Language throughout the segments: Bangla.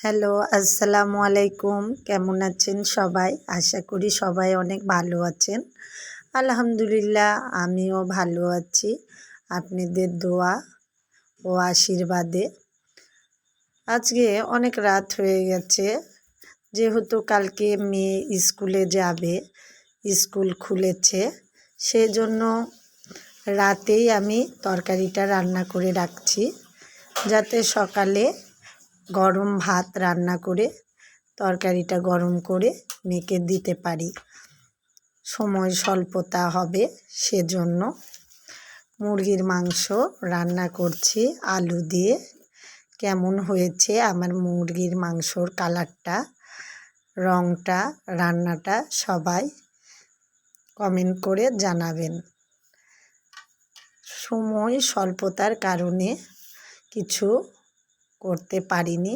হ্যালো, আসসালামু আলাইকুম। কেমন আছেন সবাই? আশা করি সবাই অনেক ভালো আছেন। আলহামদুলিল্লাহ আমিও ভালো আছি আপনাদের দোয়া ও আশীর্বাদে। আজকে অনেক রাত হয়ে গেছে, যেহেতু কালকে মেয়ে স্কুলে যাবে, স্কুল খুলেছে, সেজন্য রাতেই আমি তরকারিটা রান্না করে রাখছি, যাতে সকালে গরম ভাত রান্না করে তরকারিটা গরম করে মেয়েকে দিতে পারি। সময় স্বল্পতা হবে, সেজন্য মুরগির মাংস রান্না করছি আলু দিয়ে। কেমন হয়েছে আমার মুরগির মাংসর কালারটা, রঙটা, রান্নাটা সবাই কমেন্ট করে জানাবেন। সময় স্বল্পতার কারণে কিছু করতে পারিনি।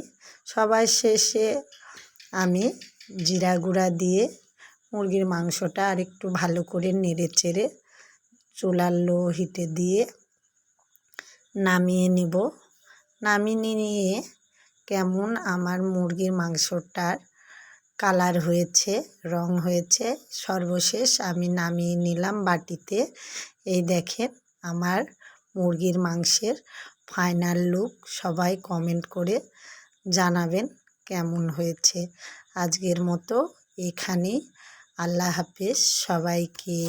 সবার শেষে আমি জিরা গুঁড়া দিয়ে মুরগির মাংসটা আরেকটু ভালো করে নেড়ে চেড়ে চুলার লো হিটে দিয়ে নামিয়ে নিব। নামিয়ে নিয়ে কেমন আমার মুরগির মাংসটার কালার হয়েছে, রং হয়েছে, সর্বশেষ আমি নামিয়ে নিলাম বাটিতে। এই দেখেন আমার মুরগির মাংসের ফাইনাল লুক। সবাই কমেন্ট করে জানাবেন কেমন হয়েছে। আজকের মতো এখানেই, আল্লাহ হাফেজ সবাইকে।